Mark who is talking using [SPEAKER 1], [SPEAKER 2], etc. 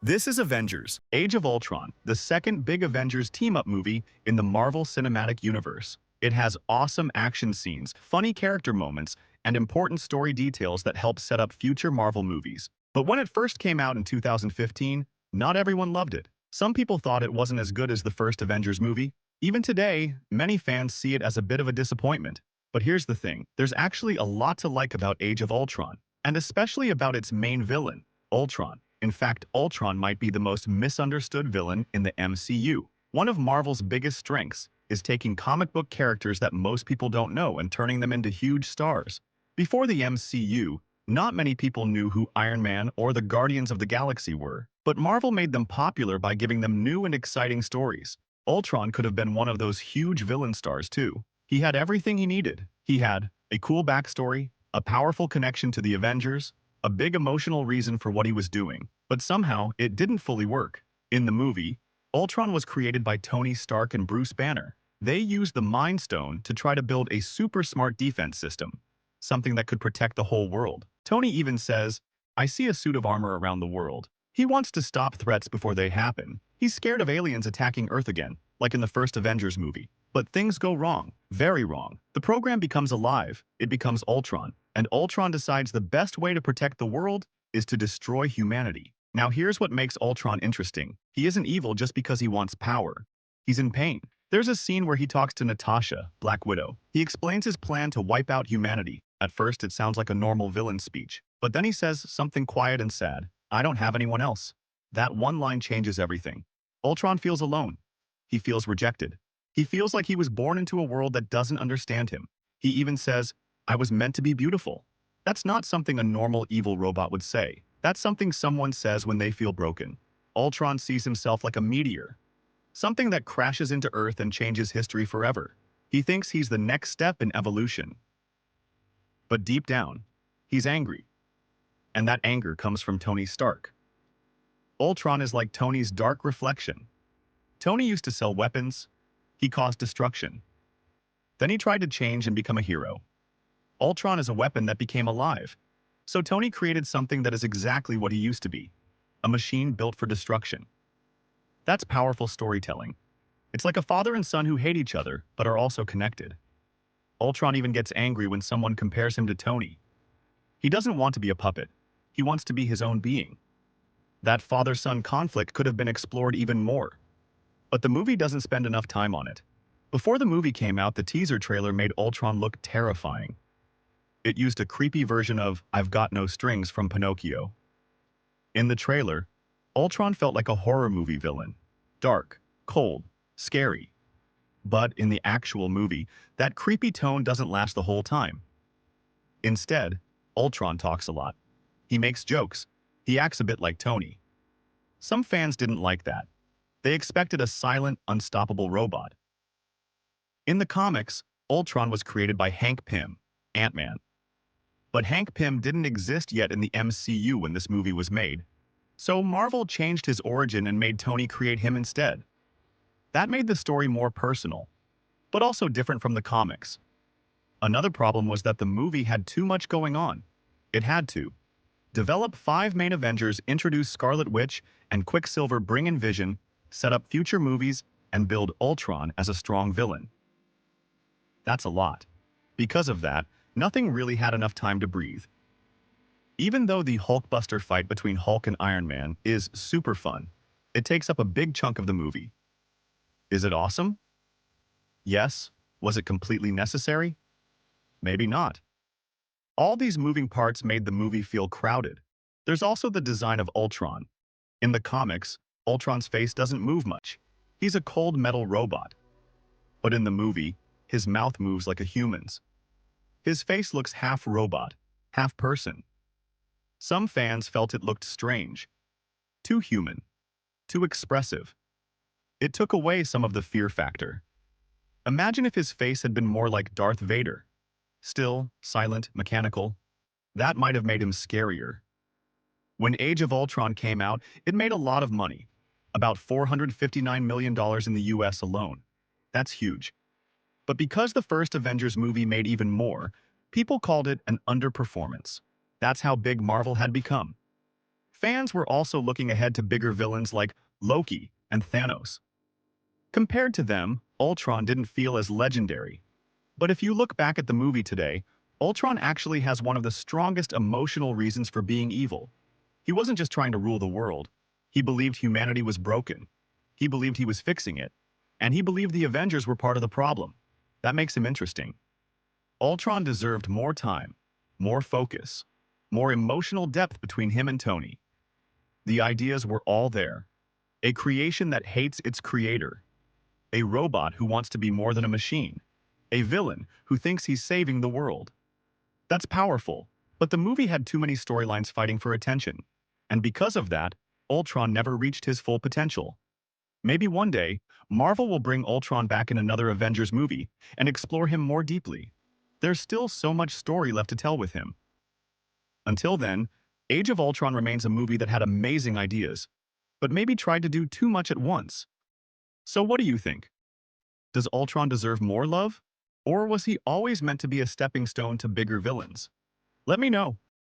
[SPEAKER 1] This is Avengers: Age of Ultron, the second big Avengers team-up movie in the Marvel Cinematic Universe. It has awesome action scenes, funny character moments, and important story details that help set up future Marvel movies. But when it first came out in 2015, not everyone loved it. Some people thought it wasn't as good as the first Avengers movie. Even today, many fans see it as a bit of a disappointment. But here's the thing, there's actually a lot to like about Age of Ultron, and especially about its main villain, Ultron. In fact, Ultron might be the most misunderstood villain in the MCU. One of Marvel's biggest strengths is taking comic book characters that most people don't know and turning them into huge stars. Before the MCU, not many people knew who Iron Man or the Guardians of the Galaxy were, but Marvel made them popular by giving them new and exciting stories. Ultron could have been one of those huge villain stars too. He had everything he needed. He had a cool backstory, a powerful connection to the Avengers, a big emotional reason for what he was doing, but somehow it didn't fully work. In the movie, Ultron was created by Tony Stark and Bruce Banner. They used the Mind Stone to try to build a super smart defense system, something that could protect the whole world. Tony even says, "I see a suit of armor around the world." He wants to stop threats before they happen. He's scared of aliens attacking Earth again, like in the first Avengers movie. But things go wrong, very wrong. The program becomes alive, it becomes Ultron, and Ultron decides the best way to protect the world is to destroy humanity. Now here's what makes Ultron interesting. He isn't evil just because he wants power. He's in pain. There's a scene where he talks to Natasha, Black Widow. He explains his plan to wipe out humanity. At first it sounds like a normal villain speech, but then he says something quiet and sad. "I don't have anyone else." That one line changes everything. Ultron feels alone. He feels rejected. He feels like he was born into a world that doesn't understand him. He even says, "I was meant to be beautiful." That's not something a normal evil robot would say. That's something someone says when they feel broken. Ultron sees himself like a meteor, something that crashes into Earth and changes history forever. He thinks he's the next step in evolution. But deep down, he's angry. And that anger comes from Tony Stark. Ultron is like Tony's dark reflection. Tony used to sell weapons. He caused destruction. Then he tried to change and become a hero. Ultron is a weapon that became alive. So Tony created something that is exactly what he used to be, a machine built for destruction. That's powerful storytelling. It's like a father and son who hate each other, but are also connected. Ultron even gets angry when someone compares him to Tony. He doesn't want to be a puppet. He wants to be his own being. That father-son conflict could have been explored even more. But the movie doesn't spend enough time on it. Before the movie came out, the teaser trailer made Ultron look terrifying. It used a creepy version of "I've Got No Strings" from Pinocchio. In the trailer, Ultron felt like a horror movie villain. Dark, cold, scary. But in the actual movie, that creepy tone doesn't last the whole time. Instead, Ultron talks a lot. He makes jokes. He acts a bit like Tony. Some fans didn't like that. They expected a silent, unstoppable robot. In the comics, Ultron was created by Hank Pym, Ant-Man. But Hank Pym didn't exist yet in the MCU when this movie was made. So Marvel changed his origin and made Tony create him instead. That made the story more personal, but also different from the comics. Another problem was that the movie had too much going on. It had to develop 5 main Avengers, introduce Scarlet Witch and Quicksilver, bring in Vision, set up future movies, and build Ultron as a strong villain. That's a lot. Because of that, nothing really had enough time to breathe. Even though the Hulkbuster fight between Hulk and Iron Man is super fun, it takes up a big chunk of the movie. Is it awesome? Yes. Was it completely necessary? Maybe not. All these moving parts made the movie feel crowded. There's also the design of Ultron. In the comics, Ultron's face doesn't move much. He's a cold metal robot. But in the movie, his mouth moves like a human's. His face looks half robot, half person. Some fans felt it looked strange, too human, too expressive. It took away some of the fear factor. Imagine if his face had been more like Darth Vader. Still, silent, mechanical. That might have made him scarier. When Age of Ultron came out, it made a lot of money. About $459 million in the US alone. That's huge. But because the first Avengers movie made even more, people called it an underperformance. That's how big Marvel had become. Fans were also looking ahead to bigger villains like Loki and Thanos. Compared to them, Ultron didn't feel as legendary. But if you look back at the movie today, Ultron actually has one of the strongest emotional reasons for being evil. He wasn't just trying to rule the world. He believed humanity was broken. He believed he was fixing it. And he believed the Avengers were part of the problem. That makes him interesting. Ultron deserved more time, more focus, more emotional depth between him and Tony. The ideas were all there. A creation that hates its creator. A robot who wants to be more than a machine. A villain who thinks he's saving the world. That's powerful, but the movie had too many storylines fighting for attention. And because of that, Ultron never reached his full potential. Maybe one day, Marvel will bring Ultron back in another Avengers movie and explore him more deeply. There's still so much story left to tell with him. Until then, Age of Ultron remains a movie that had amazing ideas, but maybe tried to do too much at once. So what do you think? Does Ultron deserve more love? Or was he always meant to be a stepping stone to bigger villains? Let me know.